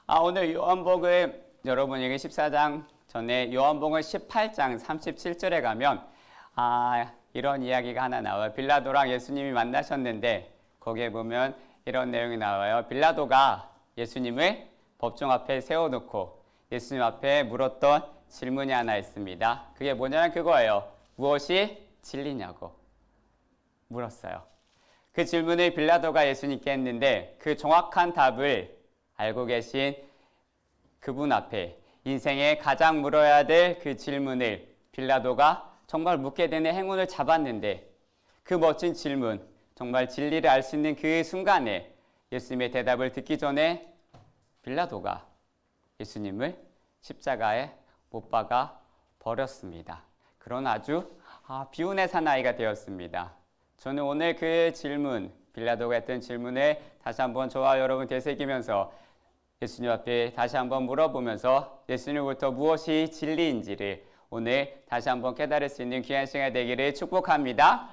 오늘 요한복음 여러분에게 14장 전에 요한복음 18장 37절에 가면 이런 이야기가 하나 나와요. 빌라도랑 예수님이 만나셨는데 거기에 보면 이런 내용이 나와요. 빌라도가 예수님을 법정 앞에 세워놓고 예수님 앞에 물었던 질문이 하나 있습니다. 그게 뭐냐면 그거예요. 무엇이 진리냐고 물었어요. 그 질문을 빌라도가 예수님께 했는데 그 정확한 답을 알고 계신 그분 앞에 인생에 가장 물어야 될 그 질문을 빌라도가 정말 묻게 되는 행운을 잡았는데 그 멋진 질문, 정말 진리를 알 수 있는 그 순간에 예수님의 대답을 듣기 전에 빌라도가 예수님을 십자가에 못 박아 버렸습니다. 그런 아주 비운의 사나이가 되었습니다. 저는 오늘 그 질문, 빌라도가 했던 질문에 다시 한번 저와 여러분 되새기면서 예수님 앞에 다시 한번 물어보면서 예수님으로부터 무엇이 진리인지를 오늘 다시 한번 깨달을 수 있는 귀한 시간이 되기를 축복합니다.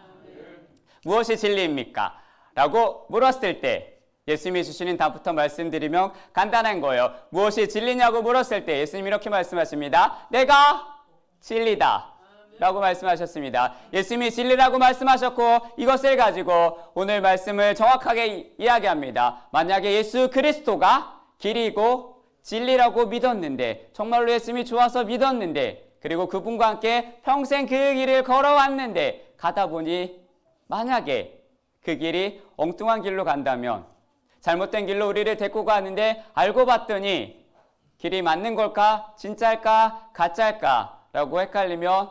무엇이 진리입니까? 라고 물었을 때 예수님이 주시는 답부터 말씀드리면 간단한 거예요. 무엇이 진리냐고 물었을 때 예수님이 이렇게 말씀하십니다. 내가 진리다 라고 말씀하셨습니다. 예수님이 진리라고 말씀하셨고 이것을 가지고 오늘 말씀을 정확하게 이야기합니다. 만약에 예수 그리스도가 길이고 진리라고 믿었는데 정말로 예수님이 좋아서 믿었는데 그리고 그분과 함께 평생 그 길을 걸어왔는데 가다 보니 만약에 그 길이 엉뚱한 길로 간다면 잘못된 길로 우리를 데리고 가는데 알고 봤더니 길이 맞는 걸까? 진짜일까? 가짜일까? 라고 헷갈리면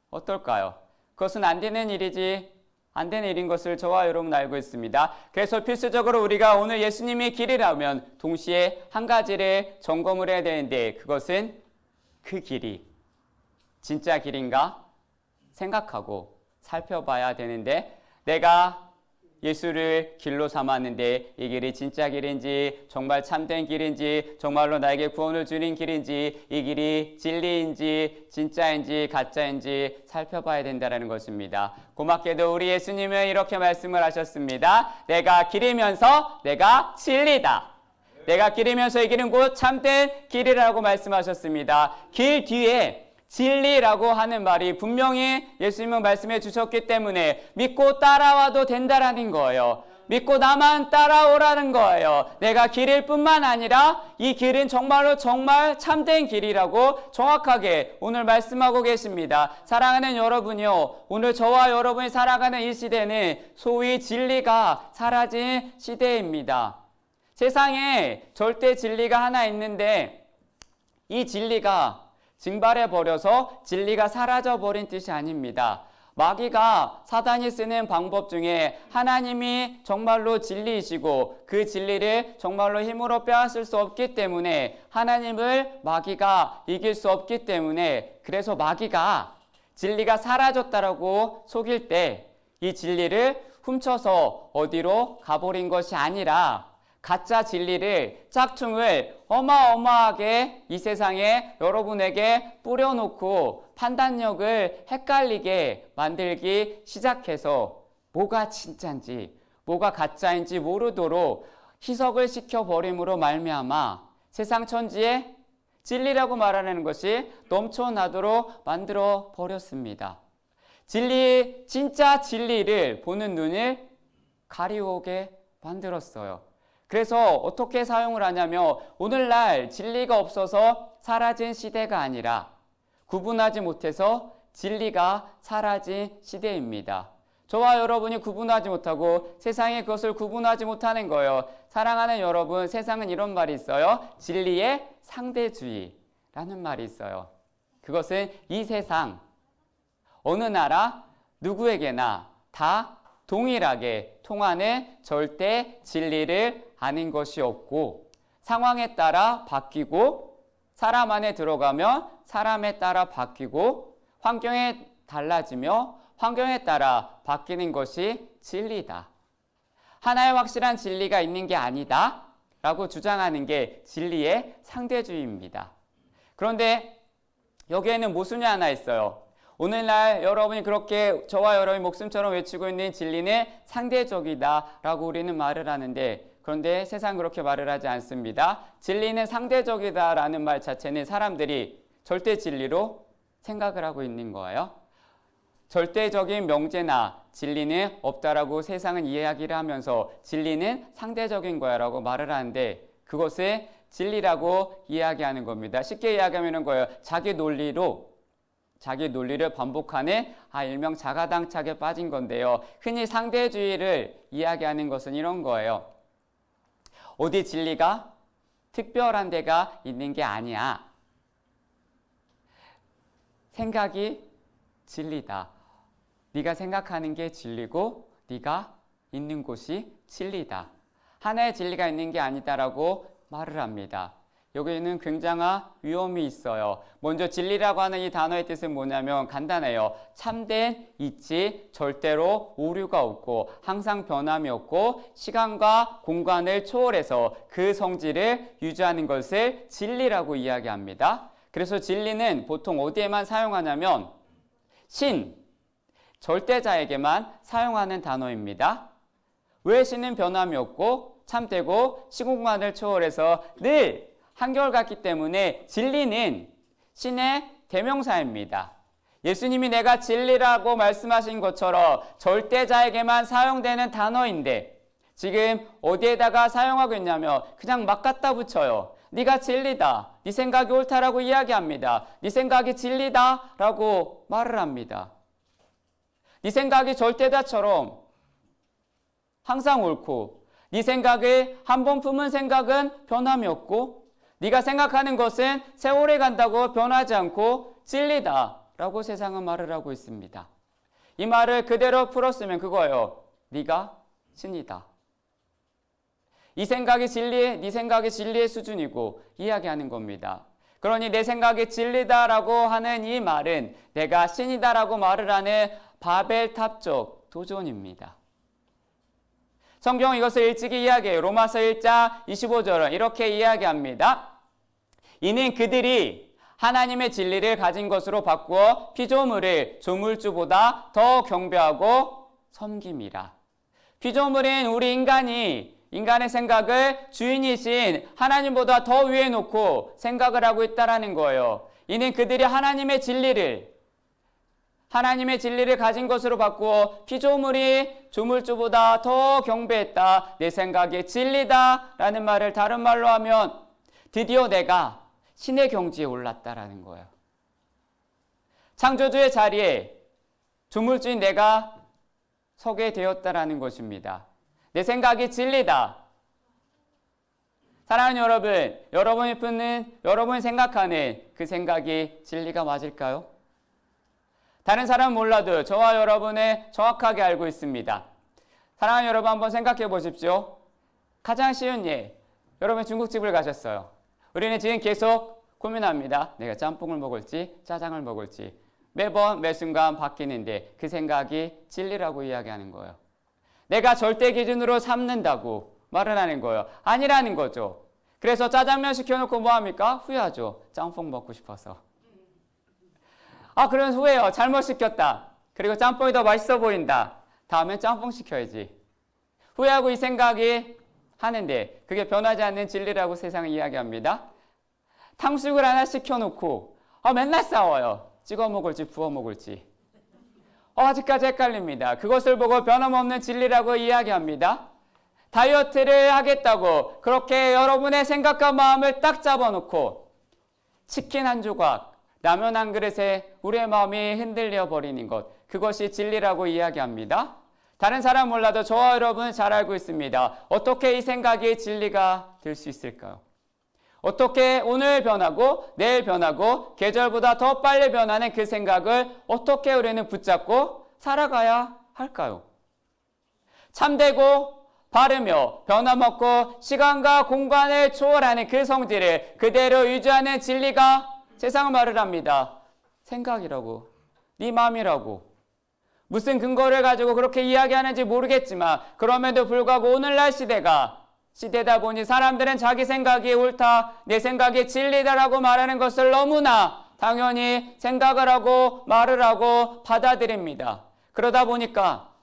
어떨까요? 그것은 안 되는 일이지 안 되는 일인 것을 저와 여러분 알고 있습니다. 그래서 필수적으로 우리가 오늘 예수님의 길이라면 동시에 한 가지를 점검을 해야 되는데 그것은 그 길이 진짜 길인가 생각하고 살펴봐야 되는데 내가 예수를 길로 삼았는데 이 길이 진짜 길인지 정말 참된 길인지 정말로 나에게 구원을 주는 길인지 이 길이 진리인지 진짜인지 가짜인지 살펴봐야 된다는 것입니다. 고맙게도 우리 예수님은 이렇게 말씀을 하셨습니다. 내가 길이면서 내가 진리다. 내가 길이면서 이 길은 곧 참된 길이라고 말씀하셨습니다. 길 뒤에 진리라고 하는 말이 분명히 예수님은 말씀해 주셨기 때문에 믿고 따라와도 된다라는 거예요. 믿고 나만 따라오라는 거예요. 내가 길일 뿐만 아니라 이 길은 정말로 정말 참된 길이라고 정확하게 오늘 말씀하고 계십니다. 사랑하는 여러분이요. 오늘 저와 여러분이 살아가는 이 시대는 소위 진리가 사라진 시대입니다. 세상에 절대 진리가 하나 있는데 이 진리가 증발해버려서 진리가 사라져버린 뜻이 아닙니다. 마귀가 사단이 쓰는 방법 중에 하나님이 정말로 진리이시고 그 진리를 정말로 힘으로 빼앗을 수 없기 때문에 하나님을 마귀가 이길 수 없기 때문에 그래서 마귀가 진리가 사라졌다라고 속일 때 이 진리를 훔쳐서 어디로 가버린 것이 아니라 가짜 진리를 짝퉁을 어마어마하게 이 세상에 여러분에게 뿌려놓고 판단력을 헷갈리게 만들기 시작해서 뭐가 진짜인지 뭐가 가짜인지 모르도록 희석을 시켜버림으로 말미암아 세상 천지에 진리라고 말하는 것이 넘쳐나도록 만들어 버렸습니다. 진짜 진리를 보는 눈을 가리우게 만들었어요. 그래서 어떻게 사용을 하냐면 오늘날 진리가 없어서 사라진 시대가 아니라 구분하지 못해서 진리가 사라진 시대입니다. 저와 여러분이 구분하지 못하고 세상이 그것을 구분하지 못하는 거예요. 사랑하는 여러분, 세상은 이런 말이 있어요. 진리의 상대주의라는 말이 있어요. 그것은 이 세상 어느 나라 누구에게나 다 동일하게 통하는 절대 진리를 아는 것이 없고 상황에 따라 바뀌고 사람 안에 들어가면 사람에 따라 바뀌고 환경에 달라지며 환경에 따라 바뀌는 것이 진리다. 하나의 확실한 진리가 있는 게 아니다 라고 주장하는 게 진리의 상대주의입니다. 그런데 여기에는 모순이 하나 있어요. 오늘날 여러분이 그렇게 저와 여러분이 목숨처럼 외치고 있는 진리는 상대적이다 라고 우리는 말을 하는데 그런데 세상은 그렇게 말을 하지 않습니다. 진리는 상대적이다라는 말 자체는 사람들이 절대 진리로 생각을 하고 있는 거예요. 절대적인 명제나 진리는 없다라고 세상은 이야기를 하면서 진리는 상대적인 거야 라고 말을 하는데 그것을 진리라고 이야기하는 겁니다. 쉽게 이야기하면 거예요. 자기 논리를 반복하는 일명 자가당착에 빠진 건데요. 흔히 상대주의를 이야기하는 것은 이런 거예요. 어디 진리가 특별한 데가 있는 게 아니야. 생각이 진리다. 네가 생각하는 게 진리고 네가 있는 곳이 진리다. 하나의 진리가 있는 게 아니다라고 말을 합니다. 여기에는 굉장한 위험이 있어요. 먼저 진리라고 하는 이 단어의 뜻은 뭐냐면 간단해요. 참된 이치, 절대로 오류가 없고 항상 변함이 없고 시간과 공간을 초월해서 그 성질을 유지하는 것을 진리라고 이야기합니다. 그래서 진리는 보통 어디에만 사용하냐면 신, 절대자에게만 사용하는 단어입니다. 왜 신은 변함이 없고 참되고 시공간을 초월해서 늘 한결같기 때문에 진리는 신의 대명사입니다. 예수님이 내가 진리라고 말씀하신 것처럼 절대자에게만 사용되는 단어인데 지금 어디에다가 사용하고 있냐면 그냥 막 갖다 붙여요. 네가 진리다. 네 생각이 옳다라고 이야기합니다. 네 생각이 진리다라고 말을 합니다. 네 생각이 절대다처럼 항상 옳고 네 생각을 한 번 품은 생각은 변함이 없고 네가 생각하는 것은 세월이 간다고 변하지 않고 진리다라고 세상은 말을 하고 있습니다. 이 말을 그대로 풀었으면 그거예요. 네가 신이다. 이 생각이 진리의, 네 생각이 진리의 수준이고 이야기하는 겁니다. 그러니 내 생각이 진리다라고 하는 이 말은 내가 신이다라고 말을 하는 바벨탑적 도전입니다. 성경은 이것을 일찍이 이야기해요. 로마서 1장 25절은 이렇게 이야기합니다. 이는 그들이 하나님의 진리를 가진 것으로 바꾸어 피조물을 조물주보다 더 경배하고 섬김이라. 피조물인 우리 인간의 생각을 주인이신 하나님보다 더 위에 놓고 생각을 하고 있다는 거예요. 이는 그들이 하나님의 진리를 가진 것으로 바꾸어 피조물이 조물주보다 더 경배했다. 내 생각이 진리다라는 말을 다른 말로 하면 드디어 내가 신의 경지에 올랐다라는 거예요. 창조주의 자리에 조물주인 내가 서게 되었다라는 것입니다. 내 생각이 진리다. 사랑하는 여러분, 여러분이 생각하는 그 생각이 진리가 맞을까요? 다른 사람은 몰라도 저와 여러분은 정확하게 알고 있습니다. 사랑하는 여러분 한번 생각해 보십시오. 가장 쉬운 예, 여러분 중국집을 가셨어요. 우리는 지금 계속 고민합니다. 내가 짬뽕을 먹을지 짜장을 먹을지 매번 매 순간 바뀌는데 그 생각이 진리라고 이야기하는 거예요. 내가 절대 기준으로 삼는다고 말을 하는 거예요. 아니라는 거죠. 그래서 짜장면 시켜놓고 뭐합니까? 후회하죠. 짬뽕 먹고 싶어서. 그런 후회요. 잘못 시켰다. 그리고 짬뽕이 더 맛있어 보인다. 다음엔 짬뽕 시켜야지. 후회하고 이 생각이 하는데 그게 변하지 않는 진리라고 세상은 이야기합니다. 탕수육을 하나 시켜놓고 맨날 싸워요. 찍어 먹을지 부어 먹을지. 아직까지 헷갈립니다. 그것을 보고 변함없는 진리라고 이야기합니다. 다이어트를 하겠다고 그렇게 여러분의 생각과 마음을 딱 잡아놓고 치킨 한 조각, 라면 한 그릇에 우리의 마음이 흔들려 버리는 것, 그것이 진리라고 이야기합니다. 다른 사람 몰라도 저와 여러분은 잘 알고 있습니다. 어떻게 이 생각이 진리가 될 수 있을까요? 어떻게 오늘 변하고 내일 변하고 계절보다 더 빨리 변하는 그 생각을 어떻게 우리는 붙잡고 살아가야 할까요? 참되고 바르며 변함없고 시간과 공간을 초월하는 그 성질을 그대로 유지하는 진리가 세상은 말을 합니다. 생각이라고, 네 마음이라고. 무슨 근거를 가지고 그렇게 이야기하는지 모르겠지만 그럼에도 불구하고 오늘날 시대다 보니 사람들은 자기 생각이 옳다, 내 생각이 진리다라고 말하는 것을 너무나 당연히 생각을 하고 말을 하고 받아들입니다. 그러다 보니까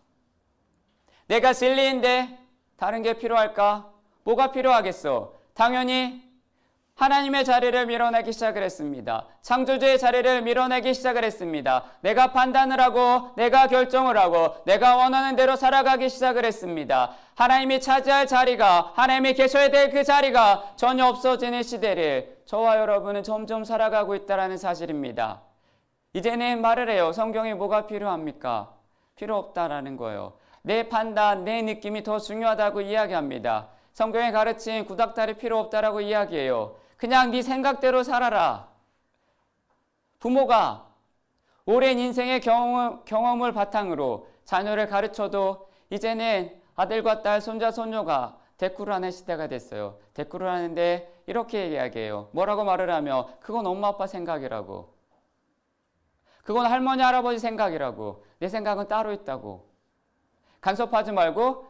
내가 진리인데 다른 게 필요할까? 뭐가 필요하겠어? 당연히 하나님의 자리를 밀어내기 시작을 했습니다. 창조주의 자리를 밀어내기 시작을 했습니다. 내가 판단을 하고 내가 결정을 하고 내가 원하는 대로 살아가기 시작을 했습니다. 하나님이 차지할 자리가, 하나님이 계셔야 될 그 자리가 전혀 없어지는 시대를 저와 여러분은 점점 살아가고 있다는 사실입니다. 이제는 말을 해요. 성경에 뭐가 필요합니까? 필요 없다라는 거예요. 내 판단, 내 느낌이 더 중요하다고 이야기합니다. 성경에 가르친 구닥다리 필요 없다라고 이야기해요. 그냥 네 생각대로 살아라. 부모가 오랜 인생의 경험을 바탕으로 자녀를 가르쳐도 이제는 아들과 딸, 손자, 손녀가 대꾸를 하는 시대가 됐어요. 대꾸를 하는데 이렇게 이야기해요. 뭐라고 말을 하며 그건 엄마 아빠 생각이라고. 그건 할머니 할아버지 생각이라고. 내 생각은 따로 있다고. 간섭하지 말고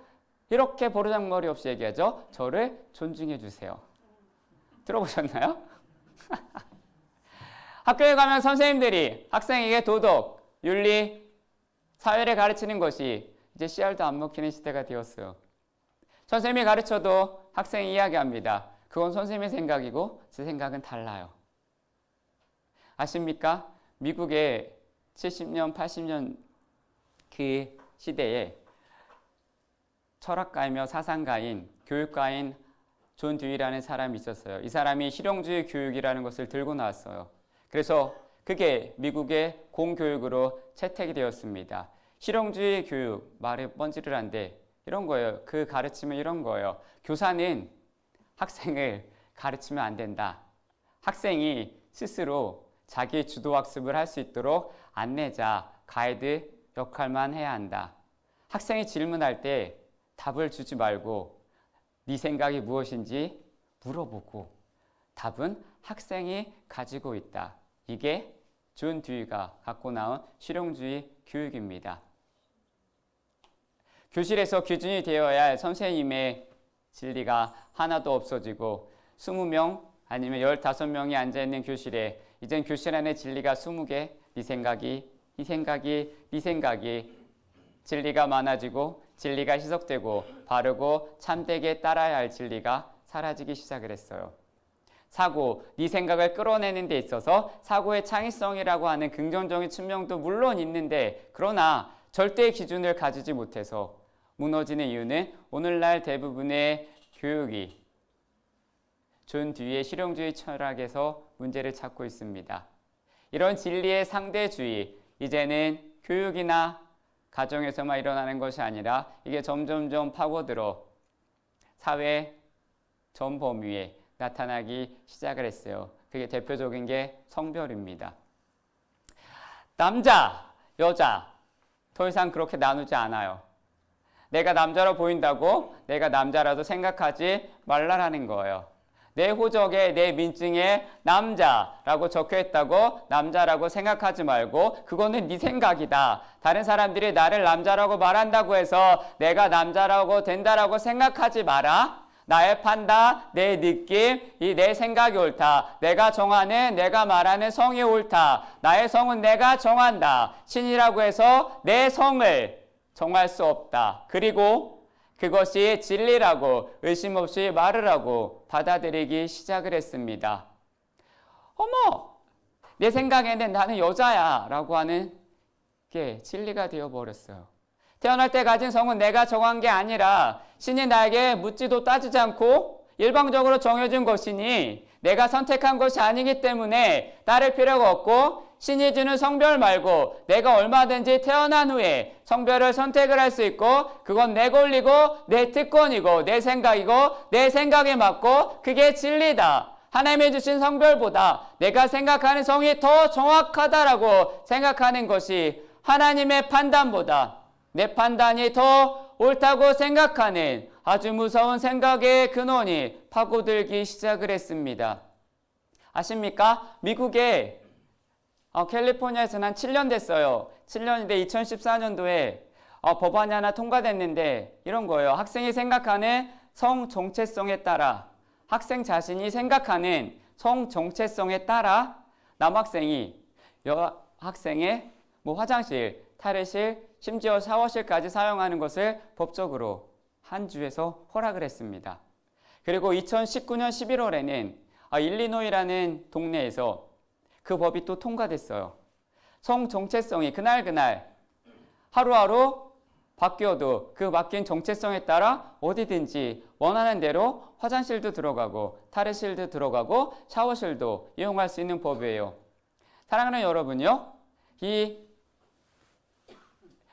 이렇게 버르장머리 없이 얘기하죠. 저를 존중해 주세요. 들어보셨나요? 학교에 가면 선생님들이 학생에게 도덕, 윤리, 사회를 가르치는 것이 이제 씨알도 안 먹히는 시대가 되었어요. 선생님이 가르쳐도 학생이 이야기합니다. 그건 선생님의 생각이고 제 생각은 달라요. 아십니까? 미국의 70년, 80년 그 시대에 철학가이며 사상가인, 교육가인 존 듀이라는 사람이 있었어요. 이 사람이 실용주의 교육이라는 것을 들고 나왔어요. 그래서 그게 미국의 공교육으로 채택이 되었습니다. 실용주의 교육, 말이 뻔질을한데 이런 거예요. 그 가르침은 이런 거예요. 교사는 학생을 가르치면 안 된다. 학생이 스스로 자기 주도학습을 할 수 있도록 안내자, 가이드 역할만 해야 한다. 학생이 질문할 때 답을 주지 말고 네 생각이 무엇인지 물어보고 답은 학생이 가지고 있다. 이게 존 듀이가 갖고 나온 실용주의 교육입니다. 교실에서 기준이 되어야 할 선생님의 진리가 하나도 없어지고 20명 아니면 15명이 앉아있는 교실에 이젠 교실 안에 진리가 20개, 네 생각이, 이 생각이, 네 생각이 진리가 많아지고 진리가 희석되고 바르고 참되게 따라야 할 진리가 사라지기 시작을 했어요. 사고, 네 생각을 끌어내는 데 있어서 사고의 창의성이라고 하는 긍정적인 측면도 물론 있는데 그러나 절대의 기준을 가지지 못해서 무너지는 이유는 오늘날 대부분의 교육이 존 듀이의 실용주의 철학에서 문제를 찾고 있습니다. 이런 진리의 상대주의, 이제는 교육이나 가정에서만 일어나는 것이 아니라 이게 점점점 파고들어 사회 전 범위에 나타나기 시작을 했어요. 그게 대표적인 게 성별입니다. 남자, 여자 더 이상 그렇게 나누지 않아요. 내가 남자로 보인다고 내가 남자라도 생각하지 말라라는 거예요. 내 호적에 내 민증에 남자라고 적혀있다고 남자라고 생각하지 말고 그거는 네 생각이다. 다른 사람들이 나를 남자라고 말한다고 해서 내가 남자라고 된다라고 생각하지 마라. 나의 판단, 내 느낌, 이 내 생각이 옳다. 내가 정하는, 내가 말하는 성이 옳다. 나의 성은 내가 정한다. 신이라고 해서 내 성을 정할 수 없다. 그리고 그것이 진리라고 의심 없이 말을 하고 받아들이기 시작을 했습니다. 어머, 내 생각에는 나는 여자야 라고 하는 게 진리가 되어버렸어요. 태어날 때 가진 성은 내가 정한 게 아니라 신이 나에게 묻지도 따지지 않고 일방적으로 정해준 것이니 내가 선택한 것이 아니기 때문에 따를 필요가 없고 신이 주는 성별 말고 내가 얼마든지 태어난 후에 성별을 선택을 할 수 있고 그건 내 권리고 내 특권이고 내 생각이고 내 생각에 맞고 그게 진리다. 하나님이 주신 성별보다 내가 생각하는 성이 더 정확하다라고 생각하는 것이 하나님의 판단보다 내 판단이 더 옳다고 생각하는 아주 무서운 생각의 근원이 파고들기 시작을 했습니다. 아십니까? 미국의 캘리포니아에서는 한 7년 됐어요. 7년인데 2014년도에 법안이 하나 통과됐는데 이런 거예요. 학생이 생각하는 성 정체성에 따라 학생 자신이 생각하는 성 정체성에 따라 남학생이 여학생의 화장실, 탈의실, 심지어 샤워실까지 사용하는 것을 법적으로 한 주에서 허락을 했습니다. 그리고 2019년 11월에는 일리노이라는 동네에서 그 법이 또 통과됐어요. 성 정체성이 그날 하루하루 바뀌어도 그 바뀐 정체성에 따라 어디든지 원하는 대로 화장실도 들어가고 탈의실도 들어가고 샤워실도 이용할 수 있는 법이에요. 사랑하는 여러분요, 이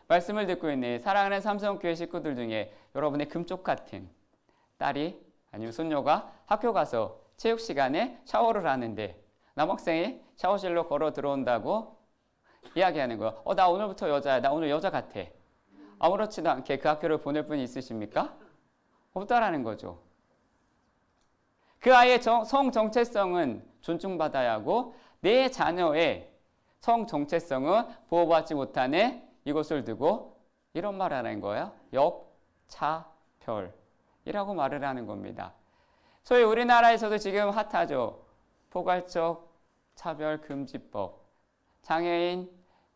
말씀을 듣고 있는 사랑하는 삼성교회 식구들 중에 여러분의 금쪽 같은 딸이 아니면 손녀가 학교 가서 체육 시간에 샤워를 하는데 남학생이 샤워실로 걸어 들어온다고 이야기하는 거예요. 나 오늘부터 여자야. 나 오늘 여자 같아. 아무렇지도 않게 그 학교를 보낼 분이 있으십니까? 없다라는 거죠. 그 아이의 성 정체성은 존중받아야 하고 내 자녀의 성 정체성은 보호받지 못하는 이것을 두고 이런 말을 하는 거예요. 역차별이라고 말을 하는 겁니다. 소위 우리나라에서도 지금 핫하죠. 포괄적 차별금지법. 장애인,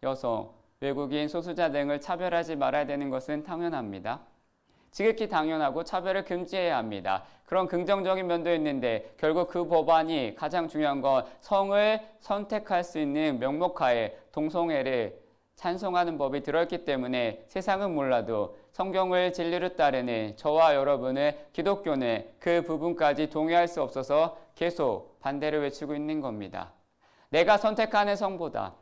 여성, 외국인, 소수자 등을 차별하지 말아야 되는 것은 당연합니다. 지극히 당연하고 차별을 금지해야 합니다. 그런 긍정적인 면도 있는데 결국 그 법안이 가장 중요한 건 성을 선택할 수 있는 명목하에 동성애를 찬송하는 법이 들어있기 때문에 세상은 몰라도 성경을 진리로 따르는 저와 여러분은 기독교는 그 부분까지 동의할 수 없어서 계속 반대를 외치고 있는 겁니다. 내가 선택하는 성보다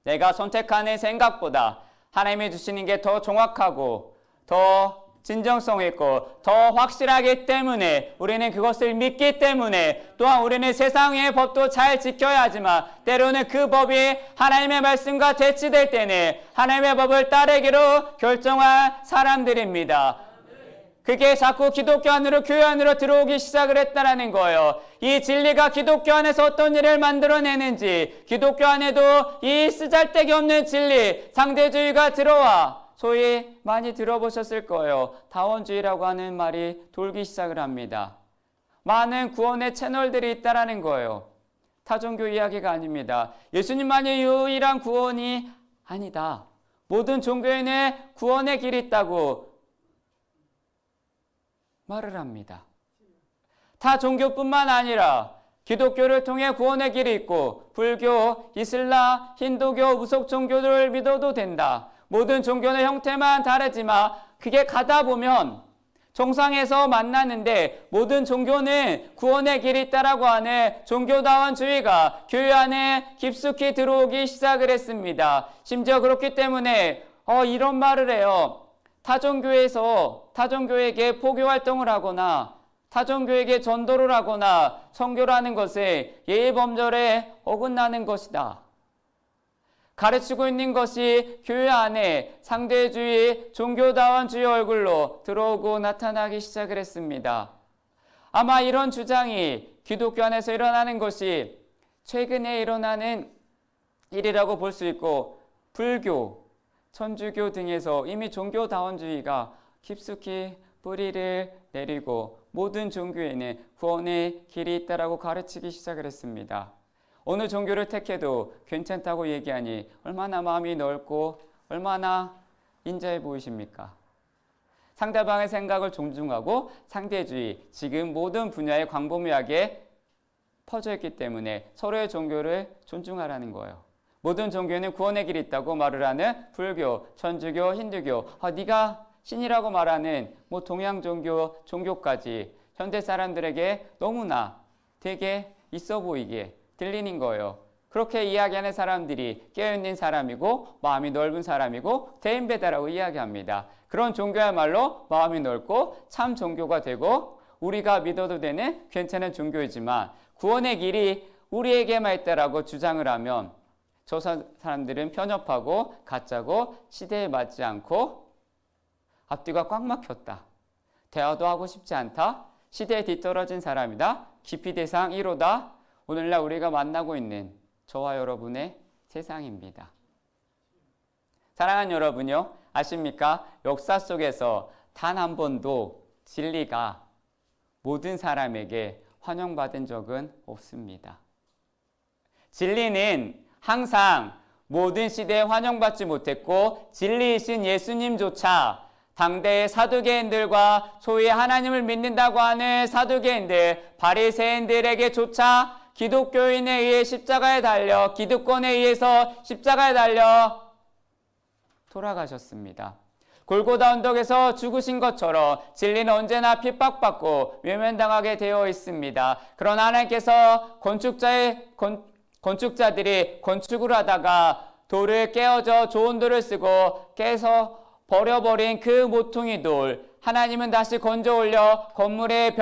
내가 선택하는 생각보다 하나님이 주시는 게 더 정확하고 더 진정성 있고 더 확실하기 때문에 우리는 그것을 믿기 때문에 또한 우리는 세상의 법도 잘 지켜야 하지만 때로는 그 법이 하나님의 말씀과 대치될 때는 하나님의 법을 따르기로 결정한 사람들입니다. 그게 자꾸 기독교 안으로 교회 안으로 들어오기 시작을 했다라는 거예요. 이 진리가 기독교 안에서 어떤 일을 만들어내는지 기독교 안에도 이 쓰잘데기 없는 진리 상대주의가 들어와 소위 많이 들어보셨을 거예요. 다원주의라고 하는 말이 돌기 시작을 합니다. 많은 구원의 채널들이 있다라는 거예요. 타종교 이야기가 아닙니다. 예수님만이 유일한 구원이 아니다. 모든 종교에는 구원의 길이 있다고 말을 합니다. 타 종교뿐만 아니라 기독교를 통해 구원의 길이 있고 불교, 이슬람, 힌두교, 무속 종교를 믿어도 된다. 모든 종교는 형태만 다르지만 그게 가다 보면 정상에서 만나는데 모든 종교는 구원의 길이 있다라고 하는 종교다원주의가 교회 안에 깊숙이 들어오기 시작을 했습니다. 심지어 그렇기 때문에 이런 말을 해요. 타종교에게 포교 활동을 하거나 타종교에게 전도를 하거나 선교를 하는 것은 예의범절에 어긋나는 것이다. 가르치고 있는 것이 교회 안에 상대주의, 종교다원주의 얼굴로 들어오고 나타나기 시작을 했습니다. 아마 이런 주장이 기독교 안에서 일어나는 것이 최근에 일어나는 일이라고 볼 수 있고 불교, 천주교 등에서 이미 종교다원주의가 깊숙이 뿌리를 내리고 모든 종교에는 구원의 길이 있다라고 가르치기 시작을 했습니다. 어느 종교를 택해도 괜찮다고 얘기하니 얼마나 마음이 넓고 얼마나 인자해 보이십니까? 상대방의 생각을 존중하고 상대주의, 지금 모든 분야에 광범위하게 퍼져 있기 때문에 서로의 종교를 존중하라는 거예요. 모든 종교에는 구원의 길이 있다고 말을 하는 불교, 천주교, 힌두교, 네가 신이라고 말하는 동양 종교까지 현대 사람들에게 너무나 되게 있어 보이게 들리는 거예요. 그렇게 이야기하는 사람들이 깨어있는 사람이고 마음이 넓은 사람이고 대인배다라고 이야기합니다. 그런 종교야말로 마음이 넓고 참 종교가 되고 우리가 믿어도 되는 괜찮은 종교이지만 구원의 길이 우리에게만 있다라고 주장을 하면 저 사람들은 편협하고 가짜고 시대에 맞지 않고 앞뒤가 꽉 막혔다. 대화도 하고 싶지 않다. 시대에 뒤떨어진 사람이다. 기피 대상 1호다. 오늘날 우리가 만나고 있는 저와 여러분의 세상입니다. 사랑하는 여러분요, 아십니까? 역사 속에서 단 한 번도 진리가 모든 사람에게 환영받은 적은 없습니다. 진리는 항상 모든 시대에 환영받지 못했고 진리이신 예수님조차 당대의 사두개인들과 소위 하나님을 믿는다고 하는 사두개인들, 바리새인들에게조차 기독교인에 의해 십자가에 달려, 기득권에 의해서 십자가에 달려 돌아가셨습니다. 골고다 언덕에서 죽으신 것처럼 진리는 언제나 핍박받고 외면당하게 되어 있습니다. 그러나 하나님께서 건축자들이 건축을 하다가 돌을 깨어져 좋은 돌을 쓰고 깨서 버려버린 그 모퉁이 돌, 하나님은 다시 건져 올려 건물의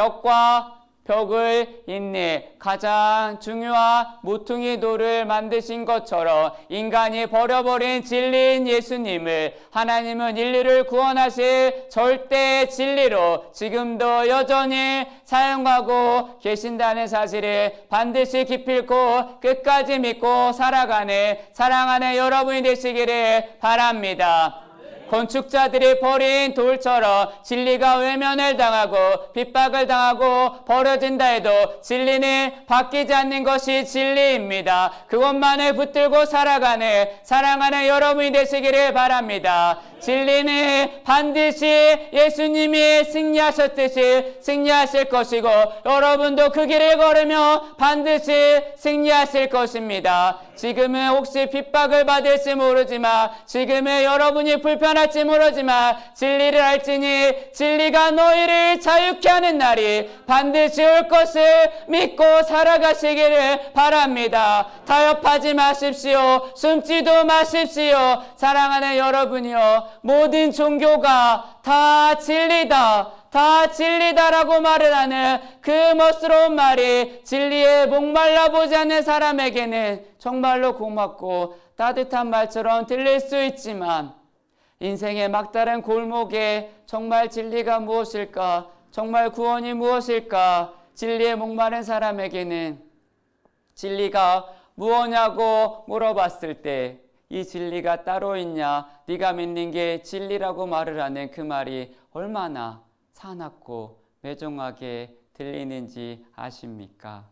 벽을 잇는 가장 중요한 모퉁이 돌을 만드신 것처럼 인간이 버려버린 진리인 예수님을 하나님은 인류를 구원하실 절대 진리로 지금도 여전히 사용하고 계신다는 사실을 반드시 기필코 끝까지 믿고 살아가는 사랑하는 여러분이 되시기를 바랍니다. 건축자들이 버린 돌처럼 진리가 외면을 당하고 핍박을 당하고 버려진다 해도 진리는 바뀌지 않는 것이 진리입니다. 그것만을 붙들고 살아가는 사랑하는 여러분이 되시기를 바랍니다. 진리는 반드시 예수님이 승리하셨듯이 승리하실 것이고 여러분도 그 길을 걸으며 반드시 승리하실 것입니다. 지금은 혹시 핍박을 받을지 모르지만, 지금은 여러분이 불편할지 모르지만 진리를 알지니 진리가 너희를 자유케 하는 날이 반드시 올 것을 믿고 살아가시기를 바랍니다. 타협하지 마십시오. 숨지도 마십시오. 사랑하는 여러분이요, 모든 종교가 다 진리다, 다 진리다라고 말을 하는 그 멋스러운 말이 진리에 목말라 보지 않는 사람에게는 정말로 고맙고 따뜻한 말처럼 들릴 수 있지만, 인생의 막다른 골목에 정말 진리가 무엇일까, 정말 구원이 무엇일까, 진리에 목마른 사람에게는 진리가 무엇냐고 물어봤을 때 이 진리가 따로 있냐, 네가 믿는 게 진리라고 말을 하는 그 말이 얼마나 사납고 매정하게 들리는지 아십니까?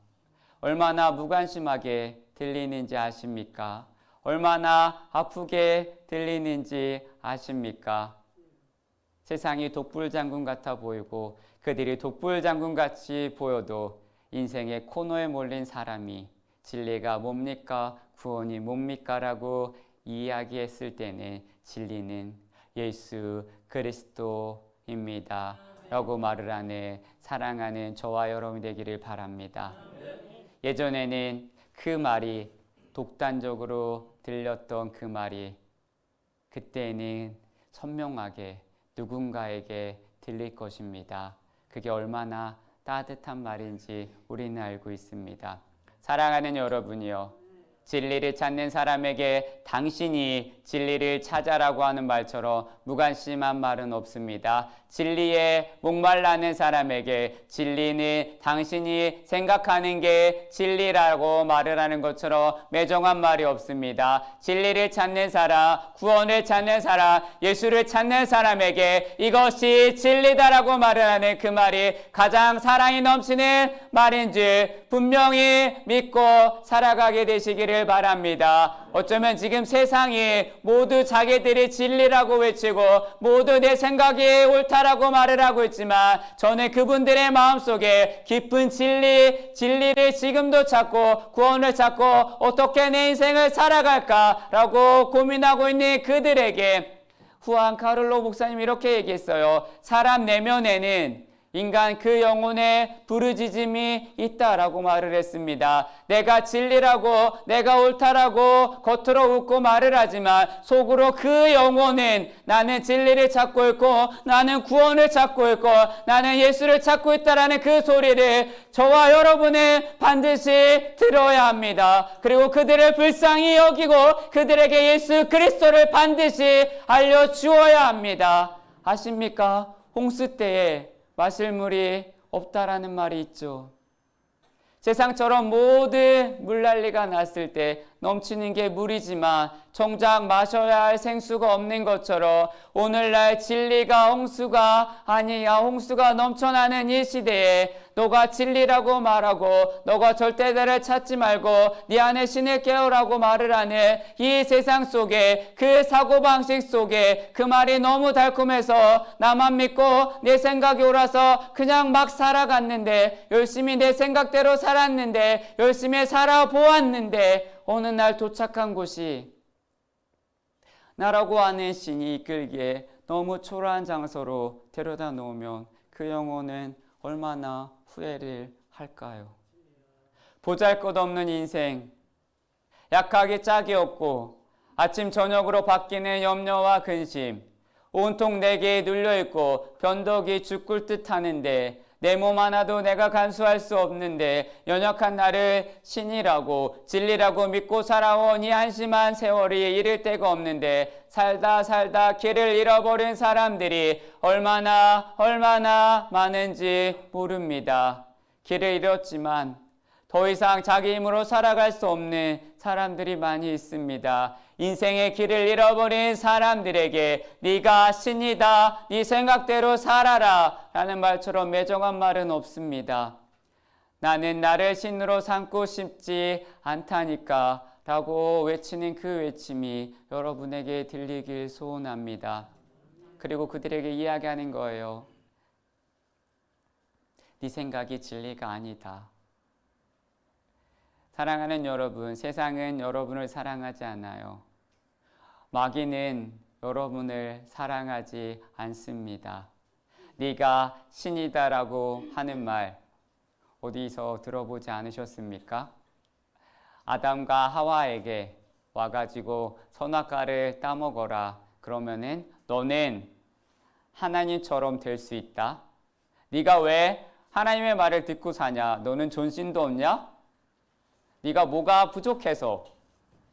얼마나 무관심하게 들리는지 아십니까? 얼마나 아프게 들리는지 아십니까? 세상이 독불장군 같아 보이고 그들이 독불장군같이 보여도 인생의 코너에 몰린 사람이 진리가 뭡니까? 구원이 뭡니까? 라고 이야기했을 때는 진리는 예수 그리스도입니다 라고 말을 하는 사랑하는 저와 여러분이 되기를 바랍니다. 예전에는 그 말이 독단적으로 들렸던 그 말이 그때는 선명하게 누군가에게 들릴 것입니다. 그게 얼마나 따뜻한 말인지 우리는 알고 있습니다. 사랑하는 여러분이요, 진리를 찾는 사람에게 당신이 진리를 찾아라고 하는 말처럼 무관심한 말은 없습니다. 진리에 목말라는 사람에게 진리는 당신이 생각하는 게 진리라고 말을 하는 것처럼 매정한 말이 없습니다. 진리를 찾는 사람, 구원을 찾는 사람, 예수를 찾는 사람에게 이것이 진리다라고 말을 하는 그 말이 가장 사랑이 넘치는 말인지 분명히 믿고 살아가게 되시기를 바랍니다. 어쩌면 지금 세상이 모두 자기들이 진리라고 외치고 모두 내 생각이 옳다라고 말을 하고 있지만, 저는 그분들의 마음속에 깊은 진리를 지금도 찾고 구원을 찾고 어떻게 내 인생을 살아갈까라고 고민하고 있는 그들에게 후안 카를로 목사님이 이렇게 얘기했어요. 사람 내면에는 인간 그 영혼의 부르짖음이 있다라고 말을 했습니다. 내가 진리라고 내가 옳다라고 겉으로 웃고 말을 하지만 속으로 그 영혼은 나는 진리를 찾고 있고 나는 구원을 찾고 있고 나는 예수를 찾고 있다라는 그 소리를 저와 여러분은 반드시 들어야 합니다. 그리고 그들을 불쌍히 여기고 그들에게 예수 그리스도를 반드시 알려주어야 합니다. 아십니까? 홍수 때에 마실 물이 없다라는 말이 있죠. 세상처럼 모든 물난리가 났을 때 넘치는 게 물이지만 정작 마셔야 할 생수가 없는 것처럼 오늘날 진리가 홍수가 아니야 홍수가 넘쳐나는 이 시대에 너가 진리라고 말하고 너가 절대자를 찾지 말고 네 안에 신을 깨우라고 말을 하는 이 세상 속에 그 사고방식 속에 그 말이 너무 달콤해서 나만 믿고 내 생각이 옳아서 그냥 막 살아갔는데 열심히 내 생각대로 살았는데 열심히 살아보았는데 어느 날 도착한 곳이 나라고 하는 신이 이끌기에 너무 초라한 장소로 데려다 놓으면 그 영혼은 얼마나 후회를 할까요? 보잘것없는 인생, 약하기 짝이 없고 아침 저녁으로 바뀌는 염려와 근심, 온통 내게 눌려있고 변덕이 죽을 듯 하는데 내 몸 하나도 내가 간수할 수 없는데 연약한 나를 신이라고 진리라고 믿고 살아온 이 한심한 세월이 이를 데가 없는데 살다 길을 잃어버린 사람들이 얼마나 많은지 모릅니다. 길을 잃었지만 더 이상 자기 힘으로 살아갈 수 없는 사람들이 많이 있습니다. 인생의 길을 잃어버린 사람들에게 네가 신이다, 네 생각대로 살아라 라는 말처럼 매정한 말은 없습니다. 나는 나를 신으로 삼고 싶지 않다니까 라고 외치는 그 외침이 여러분에게 들리길 소원합니다. 그리고 그들에게 이야기하는 거예요. 네 생각이 진리가 아니다. 사랑하는 여러분, 세상은 여러분을 사랑하지 않아요. 마귀는 여러분을 사랑하지 않습니다. 네가 신이다라고 하는 말 어디서 들어보지 않으셨습니까? 아담과 하와에게 와가지고 선악과를 따먹어라. 그러면은 너는 하나님처럼 될 수 있다. 네가 왜 하나님의 말을 듣고 사냐? 너는 존신도 없냐? 네가 뭐가 부족해서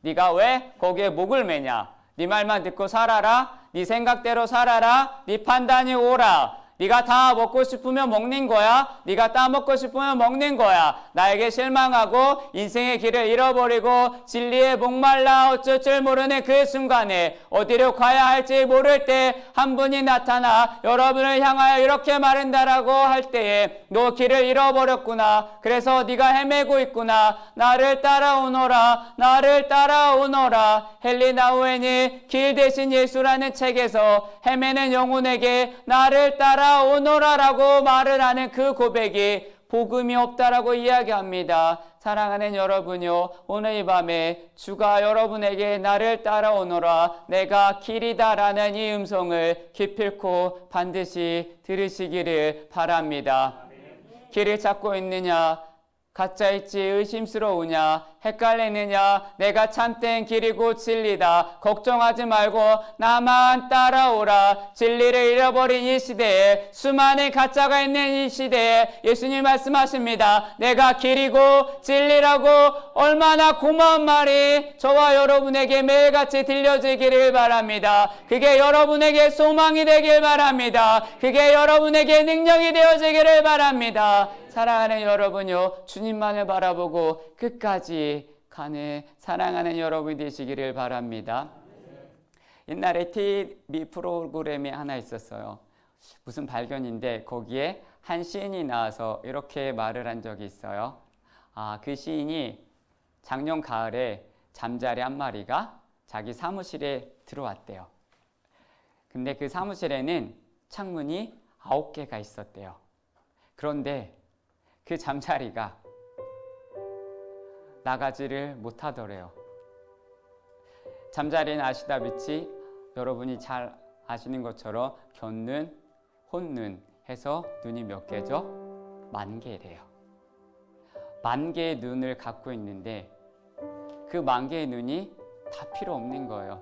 네가 왜 거기에 목을 매냐? 네 말만 듣고 살아라. 네 생각대로 살아라. 네 판단이 옳아. 네가 다 먹고 싶으면 먹는 거야. 네가 따먹고 싶으면 먹는 거야. 나에게 실망하고 인생의 길을 잃어버리고 진리에 목말라 어쩔 줄 모르는 그 순간에 어디로 가야 할지 모를 때 한 분이 나타나 여러분을 향하여 이렇게 말한다라고 할 때에 너 길을 잃어버렸구나. 그래서 네가 헤매고 있구나. 나를 따라오너라. 나를 따라오너라. 헨리 나우엔이 길 대신 예수라는 책에서 헤매는 영혼에게 나를 따라오너라라고 말을 하는 그 고백이 복음이 없다라고 이야기합니다. 사랑하는 여러분요, 오늘 이 밤에 주가 여러분에게 나를 따라오너라, 내가 길이다라는 이 음성을 기필코 반드시 들으시기를 바랍니다. 길을 찾고 있느냐? 가짜일지 의심스러우냐? 헷갈리느냐? 내가 참된 길이고 진리다. 걱정하지 말고 나만 따라오라. 진리를 잃어버린 이 시대에, 수많은 가짜가 있는 이 시대에 예수님 말씀하십니다. 내가 길이고 진리라고. 얼마나 고마운 말이 저와 여러분에게 매일같이 들려지기를 바랍니다. 그게 여러분에게 소망이 되길 바랍니다. 그게 여러분에게 능력이 되어지기를 바랍니다. 사랑하는 여러분요, 주님만을 바라보고 끝까지 가는 사랑하는 여러분이 되시기를 바랍니다. 옛날에 TV 프로그램이 하나 있었어요. 무슨 발견인데 거기에 한 시인이 나와서 이렇게 말을 한 적이 있어요. 그 시인이 작년 가을에 잠자리 한 마리가 자기 사무실에 들어왔대요. 근데 그 사무실에는 창문이 9개가 있었대요. 그런데 그 잠자리가 나가지를 못하더래요. 잠자리는 아시다시피 여러분이 잘 아시는 것처럼 견눈, 혼눈 해서 눈이 몇 개죠? 10,000개래요. 10,000개의 눈을 갖고 있는데 그 10,000개의 눈이 다 필요 없는 거예요.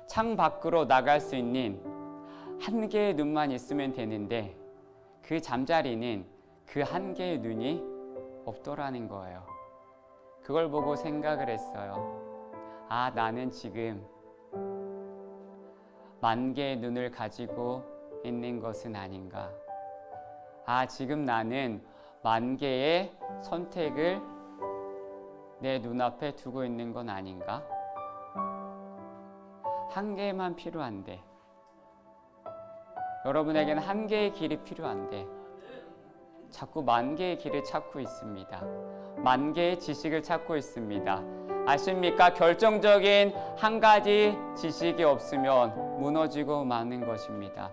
창 밖으로 나갈 수 있는 1개의 눈만 있으면 되는데 그 잠자리는 그 1개의 눈이 없더라는 거예요. 그걸 보고 생각을 했어요. 나는 지금 10,000개의 눈을 가지고 있는 것은 아닌가. 지금 나는 10,000개의 선택을 내 눈앞에 두고 있는 건 아닌가. 1개만 필요한데, 여러분에게는 1개의 길이 필요한데 자꾸 만 개의 길을 찾고 있습니다. 만 개의 지식을 찾고 있습니다. 아십니까? 결정적인 한 가지 지식이 없으면 무너지고 마는 것입니다.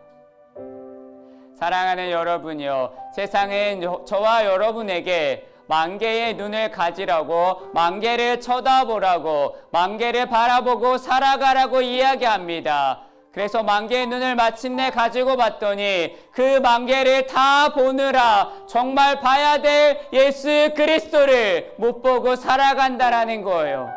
사랑하는 여러분이요, 세상은 저와 여러분에게 만 개의 눈을 가지라고, 만 개를 쳐다보라고, 만 개를 바라보고 살아가라고 이야기합니다. 그래서 만 개의 눈을 마침내 가지고 봤더니 그 만 개를 다 보느라 정말 봐야 될 예수 그리스도를 못 보고 살아간다라는 거예요.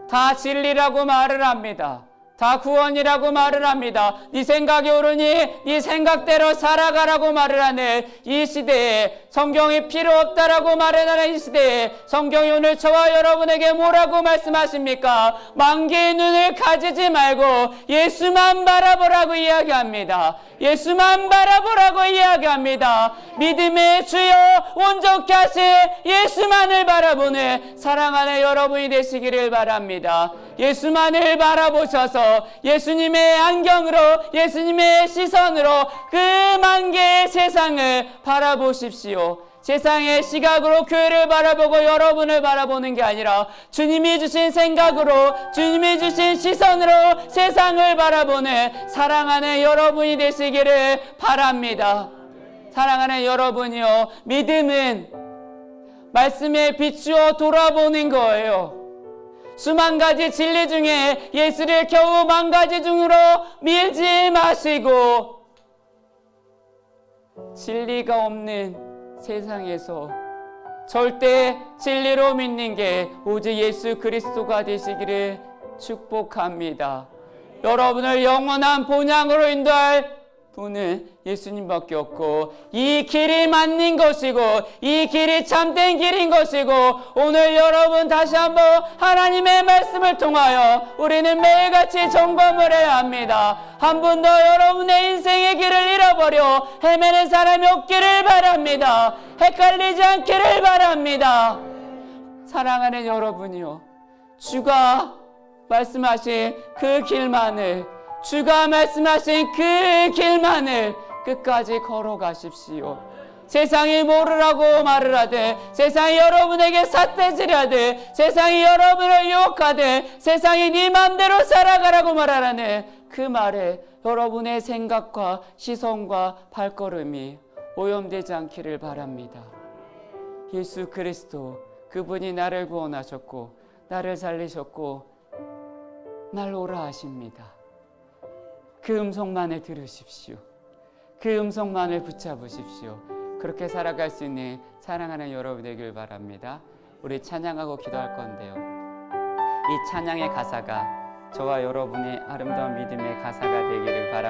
다 진리라고 말을 합니다. 다 구원이라고 말을 합니다. 네 생각이 옳으니 네 생각대로 살아가라고 말을 하는 이 시대에, 성경이 필요 없다라고 말을 하는 이 시대에 성경이 오늘 저와 여러분에게 뭐라고 말씀하십니까? 만 개의 눈을 가지지 말고 예수만 바라보라고 이야기합니다. 예수만 바라보라고 이야기합니다. 믿음의 주여 온전케 하신 예수만을 바라보는 사랑하는 여러분이 되시기를 바랍니다. 예수만을 바라보셔서 예수님의 안경으로, 예수님의 시선으로 그 만 개의 세상을 바라보십시오. 세상의 시각으로 교회를 바라보고 여러분을 바라보는 게 아니라 주님이 주신 생각으로, 주님이 주신 시선으로 세상을 바라보는 사랑하는 여러분이 되시기를 바랍니다. 사랑하는 여러분이요, 믿음은 말씀에 비추어 돌아보는 거예요. 수만 가지 진리 중에 예수를 겨우 만 가지 중으로 밀지 마시고, 진리가 없는 세상에서 절대 진리로 믿는 게 오직 예수 그리스도가 되시기를 축복합니다. 여러분을 영원한 본향으로 인도할 분은 예수님밖에 없고, 이 길이 맞는 것이고 이 길이 참된 길인 것이고, 오늘 여러분 다시 한번 하나님의 말씀을 통하여 우리는 매일같이 점검을 해야 합니다. 한 번 더 여러분의 인생의 길을 잃어버려 헤매는 사람이 없기를 바랍니다. 헷갈리지 않기를 바랍니다. 사랑하는 여러분이요, 주가 말씀하신 그 길만을, 주가 말씀하신 그 길만을 끝까지 걸어가십시오. 세상이 모르라고 말을 하되, 세상이 여러분에게 삿대질을 하되, 세상이 여러분을 유혹하되, 세상이 네 맘대로 살아가라고 말하라는 그 말에 여러분의 생각과 시선과 발걸음이 오염되지 않기를 바랍니다. 예수 그리스도, 그분이 나를 구원하셨고 나를 살리셨고 날 오라 하십니다. 그 음성만을 들으십시오. 그 음성만을 붙잡으십시오. 그렇게 살아갈 수 있는 사랑하는 여러분 되길 바랍니다. 우리 찬양하고 기도할 건데요, 이 찬양의 가사가 저와 여러분의 아름다운 믿음의 가사가 되기를 바랍니다.